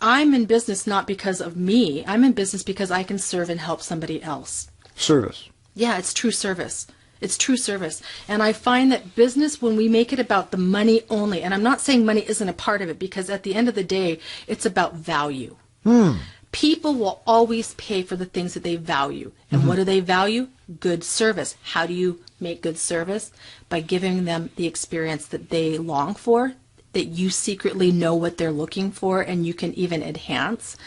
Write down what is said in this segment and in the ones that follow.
I'm in business not because of me. I'm in business because I can serve and help somebody else. Service. Yeah, it's true service. It's true service. And I find that business, when we make it about the money only, and I'm not saying money isn't a part of it, because at the end of the day, it's about value. People will always pay for the things that they value. And what do they value? Good service. How do you make good service? By giving them the experience that they long for, that you secretly know what they're looking for, and you can even enhance.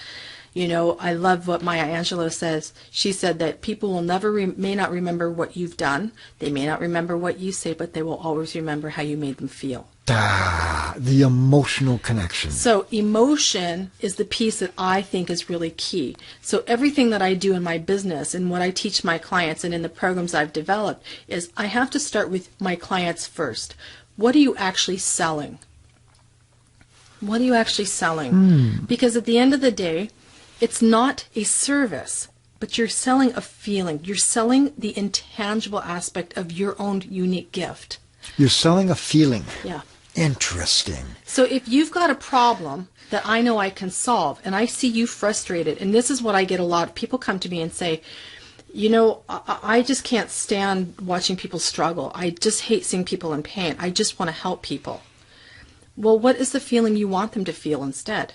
You know, I love what Maya Angelou says. She said that people will may not remember what you've done. They may not remember what you say, but they will always remember how you made them feel. The emotional connection. So emotion is the piece that I think is really key. So everything that I do in my business and what I teach my clients and in the programs I've developed is I have to start with my clients first. What are you actually selling? What are you actually selling? Because at the end of the day, it's not a service, but you're selling a feeling. You're selling the intangible aspect of your own unique gift. You're selling a feeling. Yeah. Interesting. So if you've got a problem that I know I can solve, and I see you frustrated, and this is what I get a lot. People come to me and say, you know, I just can't stand watching people struggle. I just hate seeing people in pain. I just want to help people. Well, what is the feeling you want them to feel instead?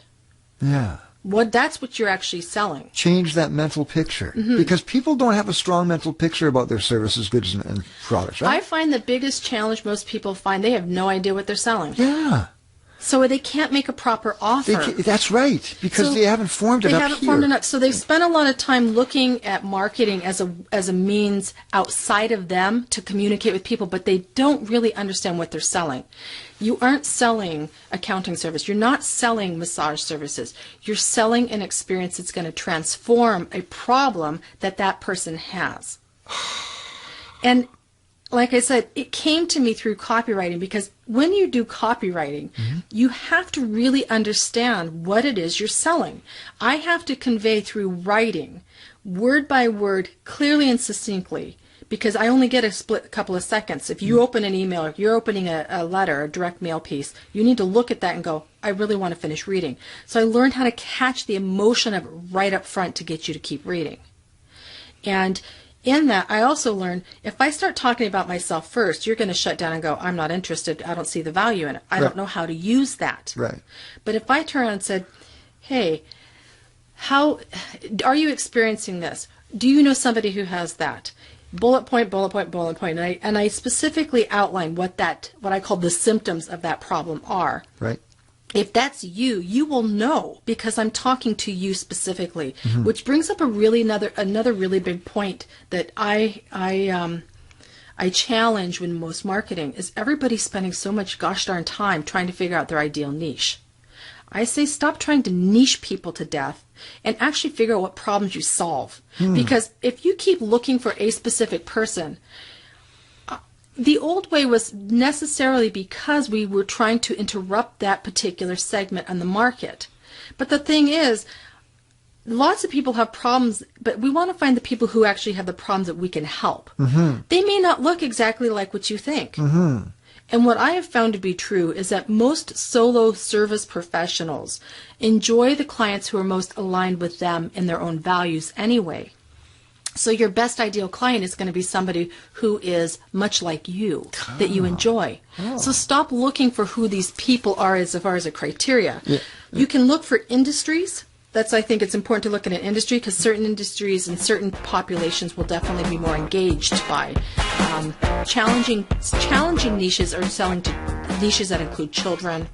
Yeah. That's what you're actually selling. Change that mental picture. Because people don't have a strong mental picture about their services, goods, and products, right? I find the biggest challenge most people find, they have no idea what they're selling. Yeah. So they can't make a proper offer. That's right, because they haven't formed it up here. They haven't formed enough. So they've spent a lot of time looking at marketing as a means outside of them to communicate with people, but they don't really understand what they're selling. You aren't selling accounting service. You're not selling massage services. You're selling an experience that's going to transform a problem that that person has. And like I said, it came to me through copywriting, because when you do copywriting, you have to really understand what it is you're selling. I have to convey through writing, word by word, clearly and succinctly, because I only get a split couple of seconds. If you open an email, if you're opening a letter, a direct mail piece, you need to look at that and go, I really want to finish reading. So I learned how to catch the emotion of it right up front to get you to keep reading. And in that, I also learned, if I start talking about myself first, you're going to shut down and go, I'm not interested. I don't see the value in it. I don't know how to use that. Right. But if I turn around and said, hey, how are you experiencing this? Do you know somebody who has that? Bullet point, bullet point, bullet point. And I specifically outline what I call the symptoms of that problem are. Right. If that's you, you will know, because I'm talking to you specifically, which brings up another really big point that I challenge when most marketing is everybody's spending so much gosh darn time trying to figure out their ideal niche. I say stop trying to niche people to death and actually figure out what problems you solve. Because if you keep looking for a specific person, the old way was necessarily because we were trying to interrupt that particular segment on the market. But the thing is, lots of people have problems, but we want to find the people who actually have the problems that we can help. They may not look exactly like what you think. And what I have found to be true is that most solo service professionals enjoy the clients who are most aligned with them in their own values anyway. So your best ideal client is going to be somebody who is much like you, that you enjoy. So stop looking for who these people are as far as a criteria. You can look for industries. I think it's important to look at an industry, because certain industries and certain populations will definitely be more engaged by challenging niches, or selling to niches that include children,